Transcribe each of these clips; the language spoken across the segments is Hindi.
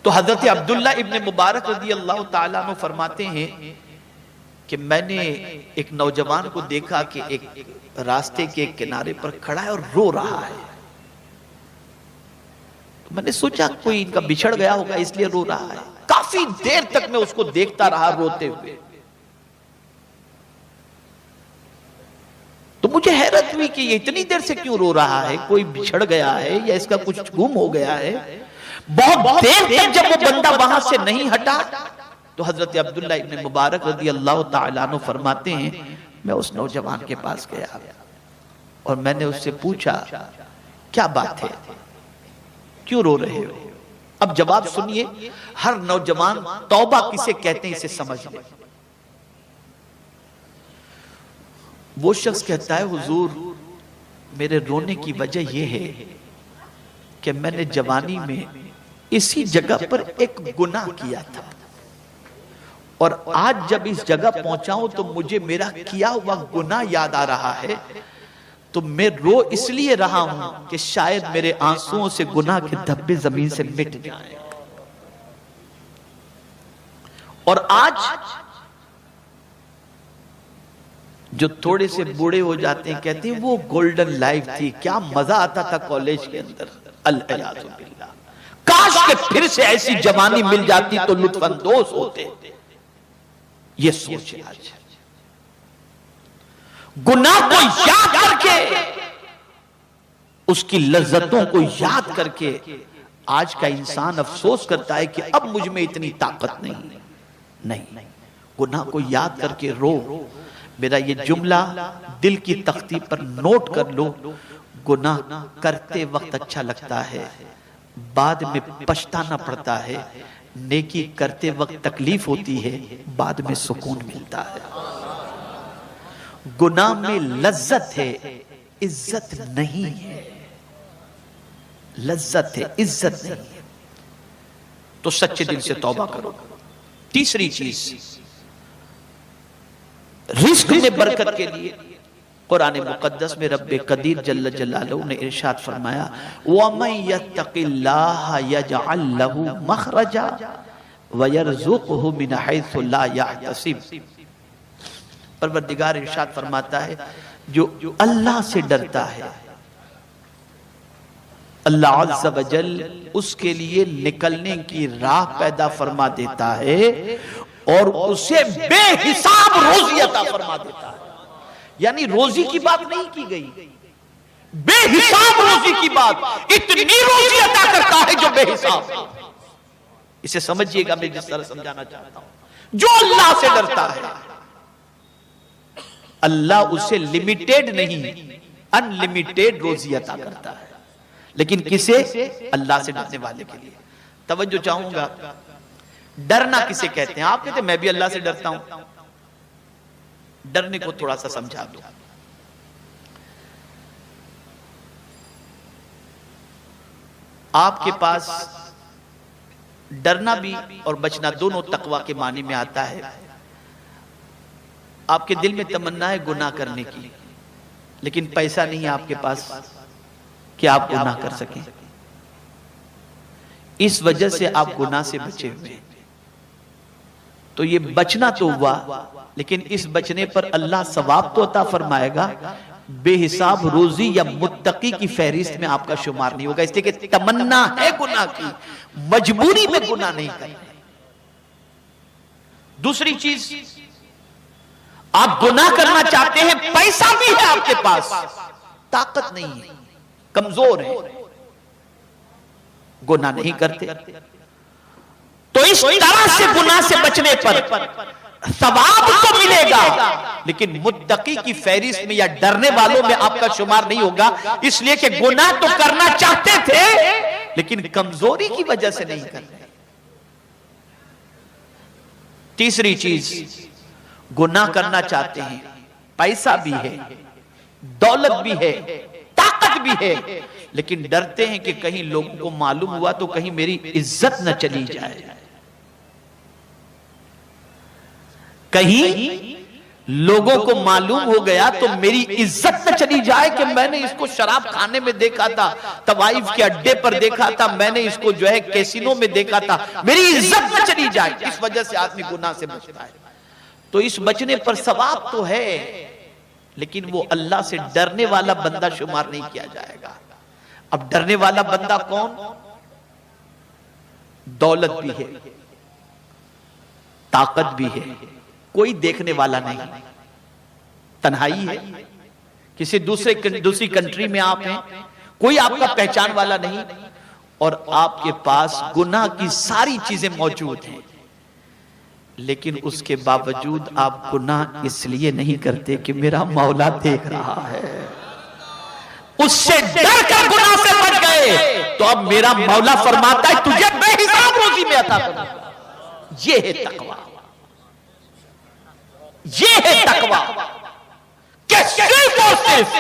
तो हजरत अब्दुल्ला इब्न मुबारक रज़ियल्लाहु ताला अन्हु फरमाते हैं कि मैंने एक नौजवान को देखा कि एक रास्ते के किनारे पर खड़ा है और रो रहा है। तो मैंने सोचा कोई इनका बिछड़ गया होगा इसलिए रो रहा है। काफी देर तक मैं उसको देखता रहा रोते हुए। तो मुझे हैरत हुई कि ये इतनी देर से क्यों रो रहा है, कोई बिछड़ गया है या इसका कुछ गुम हो गया है। बहुत देर तक जब वो बंदा वहां से नहीं हटा तो हजरत अब्दुल्ला इब्न मुबारक रज़ियल्लाहु ताला अन्हु फरमाते हैं मैं उस नौजवान के पास गया और मैंने उससे पूछा क्या बात है, क्यों रो रहे हो। अब जवाब सुनिए, हर नौजवान तौबा किसे कहते हैं इसे समझ ले। वो शख्स कहता है हुजूर मेरे रोने की वजह यह है कि मैंने जवानी में इसी जगह पर एक गुनाह किया था और आज जब इस जगह पहुंचा हूं तो मुझे मेरा किया हुआ गुनाह याद आ रहा है। तो मैं रो इसलिए रहा हूं कि शायद मेरे आंसुओं से गुनाह के धब्बे जमीन से मिट जाएं। और आज जो थोड़े से बूढ़े हो जाते हैं कहते हैं वो गोल्डन लाइफ थी, क्या मजा आता था कॉलेज के अंदर। अल-इयाज़ु बिल्लाह, काश के फिर से ऐसी जवानी मिल जाती तो लुत्फानंदोज होते। ये सोच आज गुनाह को याद करके, उसकी लज्जतों को याद करके आज का इंसान अफसोस करता है कि अब मुझ में इतनी ताकत नहीं। गुनाह को याद करके रो। मेरा ये जुमला दिल की तख्ती पर नोट कर लो। गुनाह करते वक्त अच्छा लगता है, बाद में पछताना पड़ता है। नेकी करते वक्त तकलीफ होती है, बाद में सुकून मिलता है। गुनाह में लज्जत है, इज्जत नहीं है। लज्जत है, इज्जत नहीं है। तो सच्चे दिल से तौबा करो। तीसरी चीज, रिस्क में बरकत के लिए कुरान मुकद्दस में रब्बे कदीर जल्ल जलालहू ने इरशाद फरमाया वमन यत्तकिल्लाह यजअल लहू मखरजा व यरज़ुक़हु मिन हैसु ला यहतसिब। परवरदिगार इरशाद फरमाता है जो अल्लाह से डरता है अल्लाह अज़्ज़ व जल उसके लिए निकलने की राह पैदा फरमा देता है और उसे बेहिसाब रोजी अता फरमा देता है। यानी रोजी की बात नहीं की गई, बेहिसाब रोजी की बात। इतनी रोजी अता करता है जो बेहिसाब। इसे समझिएगा, मैं जिस तरह समझाना चाहता हूं। जो अल्लाह से डरता है अल्लाह उसे लिमिटेड नहीं अनलिमिटेड रोजी अता करता है। लेकिन किसे? अल्लाह से डरने वाले के लिए। तवज्जो चाहूंगा, डरना किसे कहते हैं? आप कहते हैं मैं भी अल्लाह से डरता हूं। डरने को थोड़ा सा समझा दो। आपके पास डरना भी और बचना दोनों तकवा के मानी में आता है। आपके दिल में तमन्ना है गुनाह करने की, लेकिन पैसा नहीं है आपके पास कि आप गुनाह कर सकें। इस वजह से आप गुनाह से बचे हुए। तो ये बचना तो हुआ, लेकिन इस बचने पर अल्लाह सवाब तो अता फरमाएगा, बेहिसाब रोजी या मुत्तकी की फहरिस्त में आपका शुमार नहीं होगा। इसलिए कि तमन्ना है गुनाह की, मजबूरी में गुनाह नहीं करना। दूसरी चीज, आप गुनाह करना चाहते हैं, पैसा भी है आपके पास, ताकत नहीं है, कमजोर है, गुनाह नहीं करते। तो इस तरह से गुनाह से बचने पर सवाब तो मिलेगा, लेकिन मुत्तकी की फहरिस्त में या डरने वालों में आपका शुमार नहीं होगा। इसलिए कि गुनाह तो करना चाहते थे, लेकिन कमजोरी की वजह से नहीं कर रहे। तीसरी चीज, गुनाह करना चाहते हैं, पैसा भी है, दौलत भी है, ताकत भी है, लेकिन डरते हैं कि कहीं लोगों को मालूम हुआ तो कहीं मेरी इज्जत न चली जाए, कहीं लोगों को मालूम हो गया तो मेरी इज्जत न चली जाए कि मैंने इसको शराब खाने में देखा था, तवाइफ के अड्डे पर देखा था, मैंने इसको जो है कैसीनो में देखा था, मेरी इज्जत न चली जाए। इस वजह से आदमी गुनाह से बचता है। तो इस बचने पर सवाब तो है, लेकिन वो अल्लाह से डरने वाला बंदा शुमार नहीं किया जाएगा। अब डरने वाला बंदा कौन? दौलत भी है, ताकत भी है, कोई देखने वाला नहीं, तन्हाई है, किसी दूसरी कंट्री में आप हैं, कोई आपका पहचान वाला नहीं, और आपके पास गुनाह की सारी चीजें मौजूद हैं, लेकिन उसके बावजूद आप गुनाह इसलिए नहीं करते कि मेरा मौला देख रहा है, उससे डर कर गुनाह से बच गए। तो अब मेरा मौला फरमाता है तुझे बेहिसाब रोजी में अता करूंगा। ये है तकवा, ये है तकवा कि सिर्फ और सिर्फ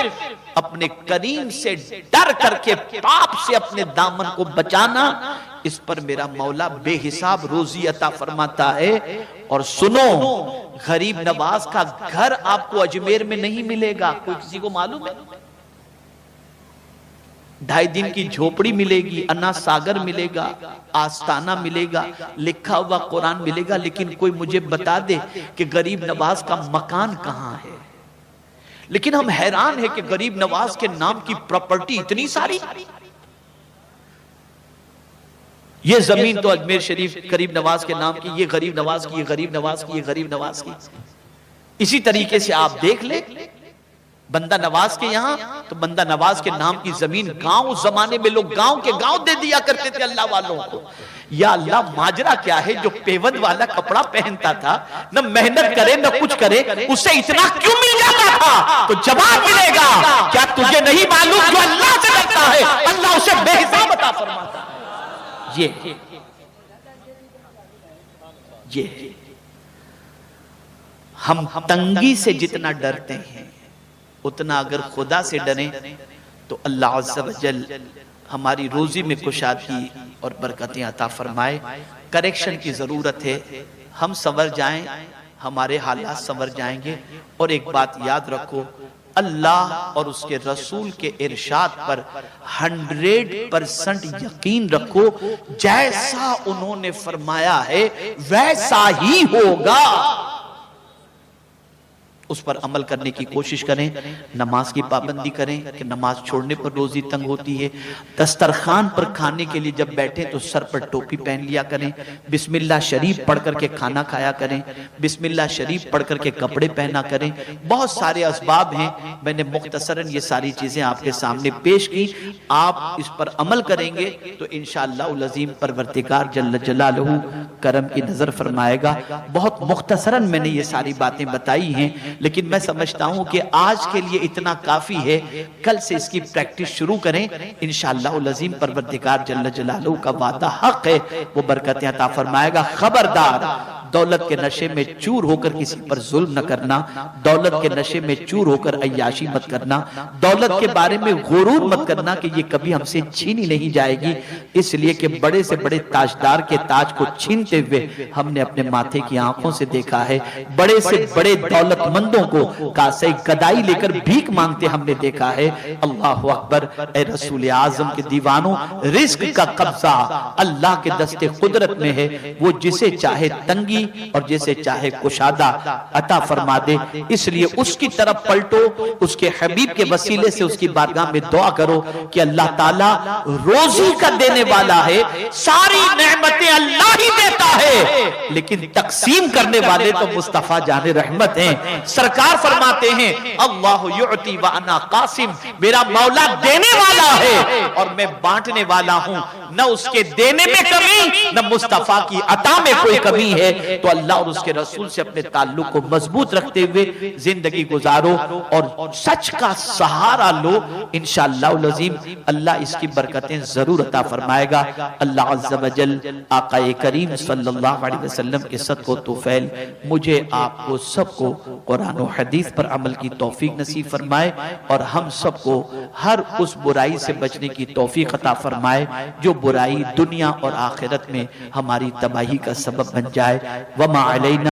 अपने करीम से डर करके पाप से अपने दामन को बचाना, इस पर मेरा मौला बेहिसाब रोजी अता फरमाता है। और सुनो, गरीब नवाज का घर आपको अजमेर में नहीं मिलेगा, कोई किसी को मालूम है? 2.5 दिन की झोपड़ी मिलेगी, अन्ना सागर मिलेगा, आस्ताना मिलेगा, लिखा हुआ कुरान मिलेगा, लेकिन कोई मुझे बता दे कि गरीब नवाज का मकान कहां है। लेकिन हम हैरान है कि गरीब नवाज के नाम की प्रॉपर्टी इतनी सारी। ये जमीन तो अजमेर शरीफ गरीब नवाज के नाम की, ये गरीब नवाज की, ये गरीब नवाज की, ये गरीब नवाज की। इसी तरीके से आप देख ले बंदा नवाज के यहां, तो बंदा नवाज के नाम की जमीन गांव, जमाने में लोग गांव के गांव दे दिया करते थे अल्लाह वालों को। या अल्लाह, माजरा क्या है? जो पेवंद वाला कपड़ा पहनता था, न मेहनत करे न कुछ करे, उसे इतना क्यों मिल जाता था? तो जवाब मिलेगा, क्या तुझे नहीं मालूम जो अल्लाह से डरता है अल्लाह उसे बेहिसाब अता फरमाता है। ये हम तंगी से जितना डरते हैं, उतना अगर खुदा से डरें तो अल्लाह अज़्ज़ा वजल हमारी रोजी में कुशादगी और बरकतें अता फरमाए। करेक्शन की जरूरत है, हम संवर जाएं, हमारे हालात संवर जाएंगे। और एक बात याद रखो, अल्लाह और उसके रसूल के इरशाद पर 100% यकीन रखो, जैसा उन्होंने फरमाया है वैसा ही होगा। उस पर अमल करने की कोशिश करें, नमाज की पाबंदी करें कि नमाज छोड़ने पर रोजी तंग होती है। दस्तरखान पर खाने के लिए जब बैठे तो सर पर टोपी पहन लिया करें, बिस्मिल्लाह शरीफ पढ़ करके खाना खाया करें, बिस्मिल्लाह शरीफ पढ़ करके कपड़े पहना करें। बहुत सारे असबाब हैं, मैंने मुख्तसरन ये सारी चीजें आपके सामने पेश की। आप इस पर अमल करेंगे तो इंशाअल्लाह अज़ीम परवरदिगार जल्ल जलालहू करम की नजर फरमाएगा। बहुत मुख्तसरन मैंने ये सारी बातें बताई हैं, लेकिन मैं समझता हूं कि आज के लिए इतना काफी है। कल से इसकी प्रैक्टिस शुरू करें, इंशाअल्लाह अज़ीम परवरदिगार जल्ल जलालहू का वादा हक है, वो बरकतें अता फरमाएगा। खबरदार, दौलत के नशे में चूर होकर किसी पर जुल्म न करना, दौलत के नशे में चूर होकर अय्याशी मत करना, दौलत के बारे में गुरूर मत करना कि ये कभी हमसे छीनी नहीं जाएगी। इसलिए कि बड़े से बड़े ताजदार के ताज को छीनते हुए हमने अपने माथे की आंखों से देखा है, बड़े से बड़े दौलतमंदों को कासे गदाई लेकर भीख मांगते हमने देखा है। अल्लाह अकबर। ए रसूल आजम के दीवानों, रिस्क का कब्जा अल्लाह के दस्ते कुदरत में है, वो जिसे चाहे तंगी और जैसे चाहे कुशादा अता फरमा दे। इसलिए उसकी तरफ पलटो, उसके हबीब के वसीले से उसकी बारगाह में दुआ करो कि अल्लाह ताला रोजी का देने वाला है, सारी नेमतें अल्लाह ही देता है, लेकिन तकसीम करने वाले तो मुस्तफा जाने रहमत हैं। सरकार फरमाते हैं अल्लाह युअती व अना कासिम, मेरा मौला देने वाला है और मैं बांटने वाला हूं। न उसके देने में कमी, न मुस्तफा की अता में कोई कमी है। तो अल्लाह और उसके रसूल से अपने ताल्लुक को मजबूत रखते हुए जिंदगी गुजारो और सच का सहारा लो। इंशाअल्लाह अज़ीम अल्लाह इसकी बरकतें जरूर अता फरमाएगा। अल्लाह अज़्ज़ा वजल आक़ाए करीम सल्लल्लाहु अलैहि वसल्लम के सदक़ो तौफ़ैल मुझे आपको सबको कुरान और हदीस पर अमल की तौफीक नसीब फरमाए और हम सबको हर उस बुराई से बचने की तौफीक अता फरमाए जो बुराई दुनिया और आखिरत में हमारी तबाही का सबब बन जाए। वमा अलैना